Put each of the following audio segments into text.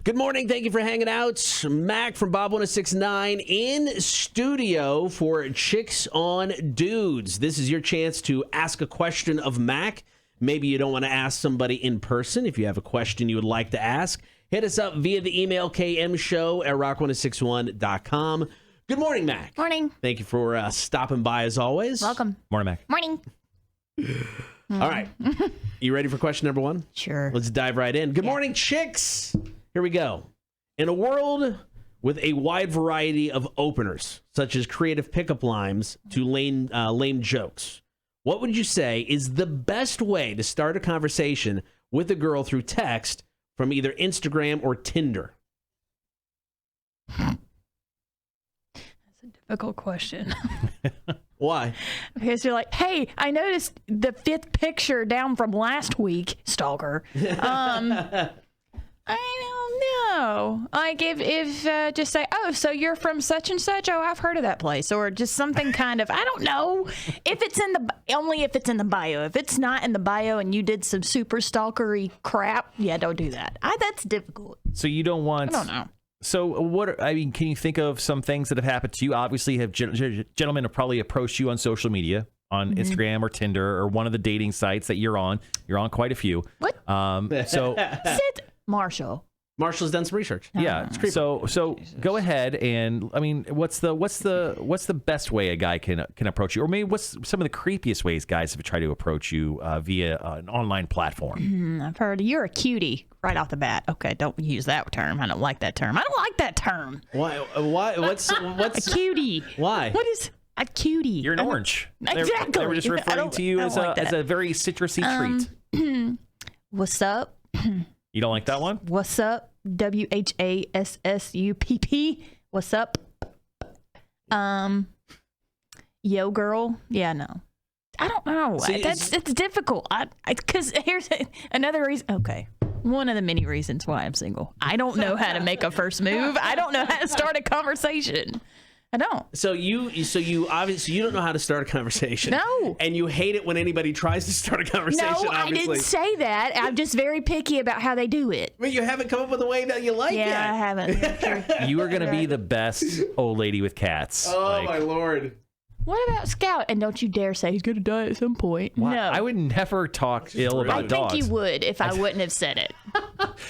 Good morning. Thank you for hanging out. Mac from Bob 1069 in studio for Chicks on Dudes. This is your chance to ask a question of Mac. Maybe you don't want to ask somebody in person. If you have a question you would like to ask, hit us up via the email kmshow@rock1061.com. Good morning, Mac. Morning. Thank you for stopping by as always. Welcome. Morning, Mac. Morning. All right. You ready for question number one? Sure. Let's dive right in. Good morning, chicks. Here we go. In a world with a wide variety of openers, such as creative pickup lines to lame jokes, what would you say is the best way to start a conversation with a girl through text from either Instagram or Tinder? That's a difficult question. Why? Because you're like, hey, I noticed the fifth picture down from last week, stalker. I don't know. Like if just say, oh, so you're from such and such. Oh, I've heard of that place, or just something kind of. I don't know if it's in the only if it's in the bio. If it's not in the bio and you did some super stalkery crap, yeah, don't do that. That's difficult. So you don't want. I don't know. So what? I mean, can you think of some things that have happened to you? Obviously, have gentlemen have probably approached you on social media, on Instagram or Tinder or one of the dating sites that you're on. You're on quite a few. What? So Sid Marshall. Marshall's done some research. yeah. So go ahead and I mean, what's the best way a guy can approach you, or maybe what's some of the creepiest ways guys have tried to approach you via an online platform? I've heard you're a cutie right off the bat. Okay, don't use that term. I don't like that term. I don't like that term. Why? What's A cutie? Why? What is a cutie? You're an orange. Exactly. They were just referring to you as a very citrusy treat. What's up? You don't like that one? What's up? WHASSUPP. What's up? Yo, girl. Yeah, no. I don't know. See, it's difficult. Because here's another reason. Okay. One of the many reasons why I'm single. I don't know how to make a first move. I don't know how to start a conversation. I don't. So you obviously you don't know how to start a conversation. No. And you hate it when anybody tries to start a conversation. No, obviously. I didn't say that. I'm just very picky about how they do it. But you haven't come up with a way that you like yet. Yeah, I haven't. Sure. You are going to be the best old lady with cats. Oh my Lord. What about Scout? And don't you dare say he's going to die at some point. Why- No. I would never talk ill about I dogs. think you would if I wouldn't have said it.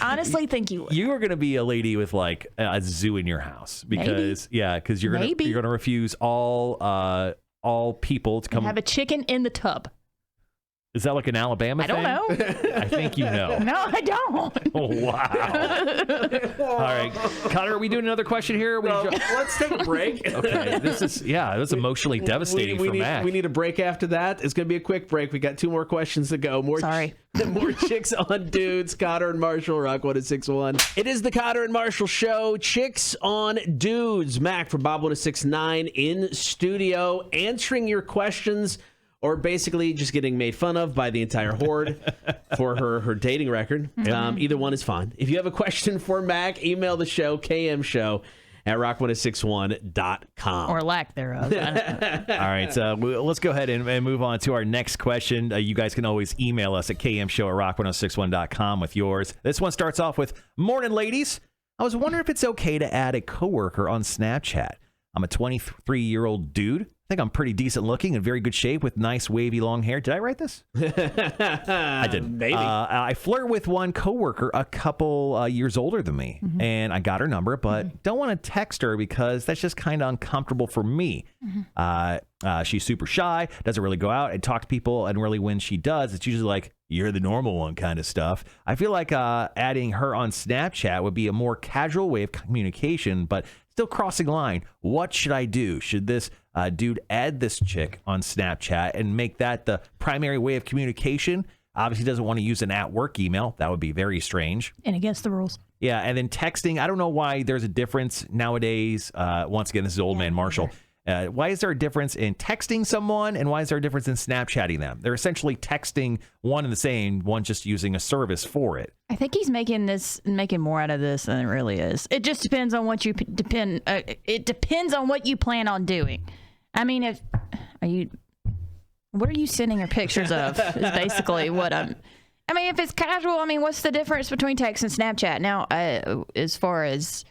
Honestly, think you would. You are going to be a lady with like a zoo in your house because you're going to refuse all people to come. Have a chicken in the tub. Is that like an Alabama I thing? don't know. I think you know. No, I don't. Oh, wow. All right, Connor, are we doing another question here? Let's take a break. Okay, this is emotionally devastating for Mac. We need a break after that. It's going to be a quick break. We got two more questions to go. More Chicks on Dudes. Cotter and Marshall, Rock 1061. It is the Cotter and Marshall Show. Chicks on Dudes. Mac from Bob 1069 in studio, answering your questions, or basically just getting made fun of by the entire horde for her dating record. Either one is fine. If you have a question for Mac, email the show, kmshow@rock1061.com. Or lack thereof. All right, let's go ahead and move on to our next question. You guys can always email us at kmshow@rock1061.com with yours. This one starts off with, morning, ladies. I was wondering if it's okay to add a coworker on Snapchat. I'm a 23-year-old dude. I think I'm pretty decent looking, in very good shape, with nice wavy long hair. Did I write this? I didn't. Maybe. I flirt with one coworker a couple years older than me, and I got her number, but don't want to text her because that's just kind of uncomfortable for me. She's super shy, doesn't really go out and talk to people, and really when she does, it's usually like, you're the normal one kind of stuff. I feel like adding her on Snapchat would be a more casual way of communication, but still crossing the line. What should I do? Should this dude add this chick on Snapchat and make that the primary way of communication? Obviously doesn't want to use an at-work email. That would be very strange. And against the rules. Yeah, and then texting. I don't know why there's a difference nowadays. Once again, this is old man Marshall. Why is there a difference in texting someone, and why is there a difference in Snapchatting them? They're essentially texting one and the same, one just using a service for it. I think he's making more out of this than it really is. It just depends on what you it depends on what you plan on doing. I mean, what are you sending her pictures of? Is basically what I'm. I mean, if it's casual, I mean, what's the difference between text and Snapchat? Now, as far as...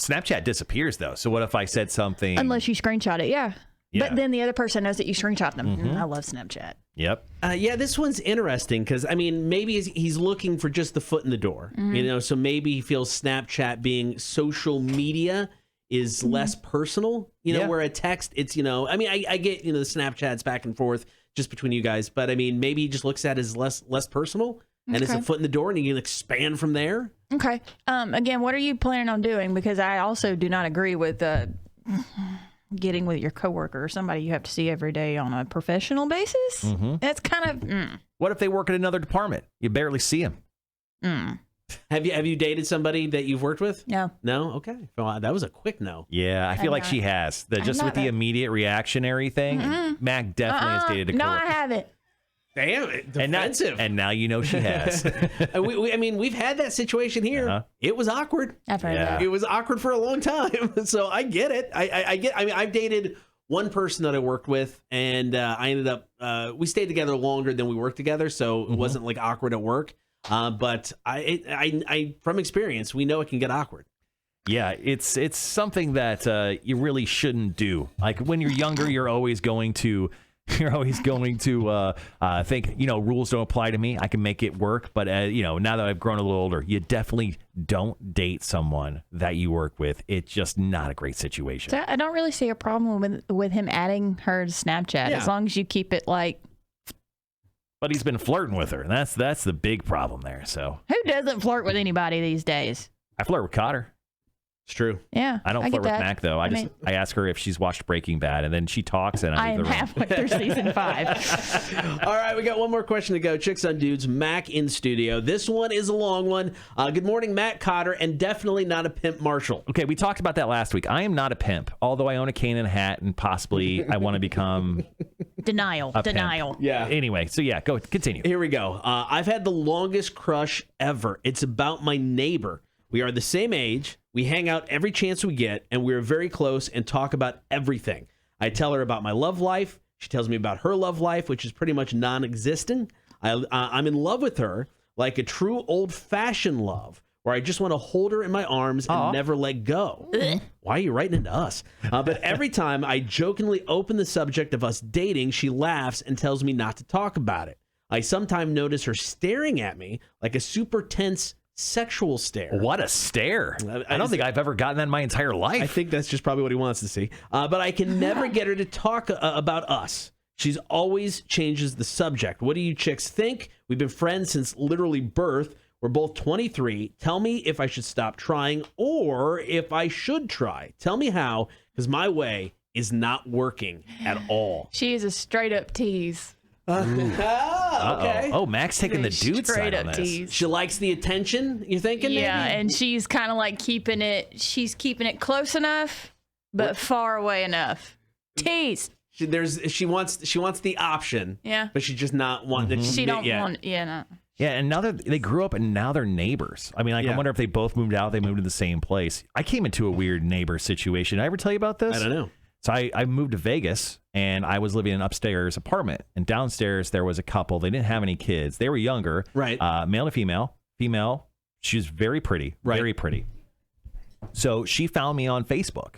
Snapchat disappears, though. So what if I said something... Unless you screenshot it, yeah. But then the other person knows that you screenshot them. Mm-hmm. I love Snapchat. Yep. Yeah, this one's interesting because, I mean, maybe he's looking for just the foot in the door, you know, so maybe he feels Snapchat being social media is less personal, you know, where a text, it's, you know, I mean, I get, you know, the Snapchats back and forth just between you guys, but I mean, maybe he just looks at it as less personal and it's a foot in the door and you can expand from there. Okay. Again, what are you planning on doing? Because I also do not agree with getting with your coworker or somebody you have to see every day on a professional basis. That's kind of... What if they work in another department? You barely see them. Have you dated somebody that you've worked with? No. No? Okay. Well, that was a quick no. Yeah, I feel like she has. Just with the immediate reactionary thing, Mac definitely has dated a coworker. No, I haven't. Damn it. Defensive. And now you know she has. I mean, we've had that situation here. It was awkward. I've heard that. It was awkward for a long time. So I get it. I mean, I've dated one person that I worked with, and I ended up, we stayed together longer than we worked together. So it wasn't like awkward at work. But I from experience, we know it can get awkward. Yeah, it's something that you really shouldn't do. Like when you're younger, you're always going to think, you know, rules don't apply to me. I can make it work. But, you know, now that I've grown a little older, you definitely don't date someone that you work with. It's just not a great situation. So I don't really see a problem with him adding her to Snapchat as long as you keep it like... But he's been flirting with her. That's the big problem there. So who doesn't flirt with anybody these days? I flirt with Cotter. It's true. Yeah. I don't flirt with Mac, though. I ask her if she's watched Breaking Bad, and then she talks, and I am halfway through season 5. All right, we got one more question to go. Chicks on Dudes, Mac in studio. This one is a long one. Good morning, Matt Cotter, and definitely not a pimp Marshall. Okay, we talked about that last week. I am not a pimp, although I own a cane and a hat, and possibly I want to become... Denial. Yeah. Anyway, so yeah, go continue. Here we go. I've had the longest crush ever. It's about my neighbor. We are the same age. We hang out every chance we get, and we're very close and talk about everything. I tell her about my love life. She tells me about her love life, which is pretty much non-existent. I'm in love with her, like a true old-fashioned love, where I just want to hold her in my arms and never let go. Why are you writing into us? But every time I jokingly open the subject of us dating, she laughs and tells me not to talk about it. I sometimes notice her staring at me like a super tense sexual stare. What a stare. I don't think I've ever gotten that in my entire life. I think that's just probably what he wants to see. But I can never get her to talk about us. She's always changes the subject. What do you chicks think? We've been friends since literally birth. We're both 23. Tell me if I should stop trying or if I should try. Tell me how, because my way is not working at all. She is a straight up tease. Okay. Oh, Mac's taking the dude side on this. Tease. She likes the attention, you thinking? Yeah, maybe? and she's kind of like keeping it close enough, but far away enough. Tease. She wants the option. Yeah. But she's just not wanting to She don't yet. want. Yeah, no. Yeah, and now they grew up and now they're neighbors. I mean, I wonder if they both moved out, they moved to the same place. I came into a weird neighbor situation. Did I ever tell you about this? I don't know. So I moved to Vegas, and I was living in an upstairs apartment. And downstairs, there was a couple. They didn't have any kids. They were younger. Right. Male and female. Female, she was very pretty. Right. Very pretty. So she found me on Facebook,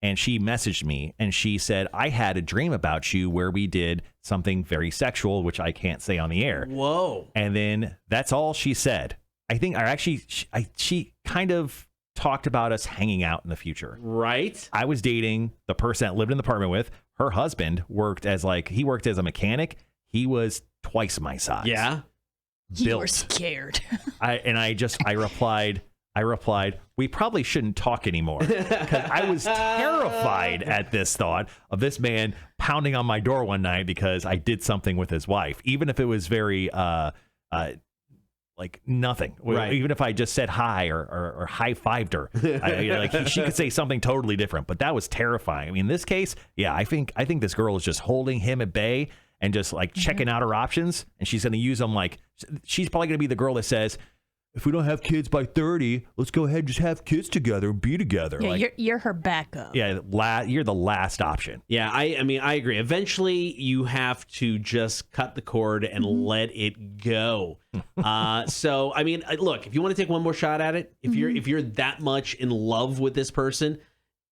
and she messaged me, and she said, I had a dream about you where we did something very sexual, which I can't say on the air. Whoa. And then that's all she said. I think, or actually, she kind of talked about us hanging out in the future. Right. I was dating the person that lived in the apartment with. Her husband worked as a mechanic. He was twice my size. Yeah. You were scared. I replied, we probably shouldn't talk anymore. Because I was terrified at this thought of this man pounding on my door one night because I did something with his wife, even if it was very like nothing. Right. Even if I just said hi or high-fived her, she could say something totally different. But that was terrifying. I mean, in this case, yeah, I think this girl is just holding him at bay and just like checking out her options. And she's going to use them she's probably going to be the girl that says, if we don't have kids by 30, let's go ahead and just have kids together and be together. Yeah, like, you're her backup. yeah, you're the last option. Yeah, I mean, I agree. Eventually, you have to just cut the cord and let it go. So, I mean, look, if you want to take one more shot at it, if you're that much in love with this person,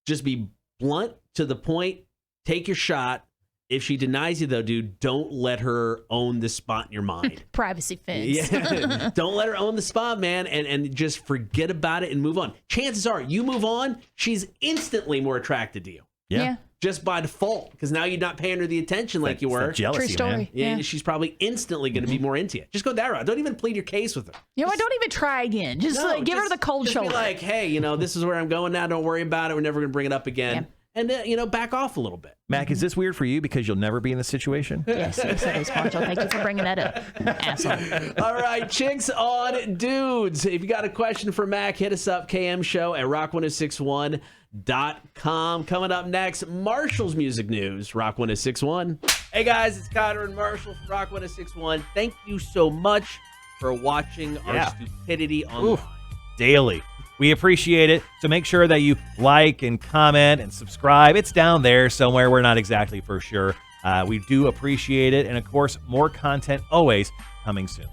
just be blunt to the point. Take your shot. If she denies you, though, dude, don't let her own the spot in your mind. Privacy fence. Yeah. Don't let her own the spot, man, and just forget about it and move on. Chances are, you move on, she's instantly more attracted to you. Yeah. Just by default, because now you're not paying her the attention like you were. That jealousy, True story. man. Yeah, Yeah. she's probably instantly going to be more into you. Just go that route. Don't even plead your case with her. You know what? Don't even try again. Just No, give her the cold just shoulder. Be like, hey, this is where I'm going now. Don't worry about it. We're never going to bring it up again. Yeah. And, back off a little bit. Mac, is this weird for you because you'll never be in this situation? Yes, it is, Marshall. Thank you for bringing that up, asshole. All right, Chicks on Dudes. If you got a question for Mac, hit us up, KM Show at rock1061.com. Coming up next, Marshall's Music News, Rock 1061. Hey guys, it's Connor and Marshall from Rock 1061. Thank you so much for watching our stupidity online. Daily. We appreciate it. So make sure that you like and comment and subscribe. It's down there somewhere. We're not exactly for sure. We do appreciate it. And of course, more content always coming soon.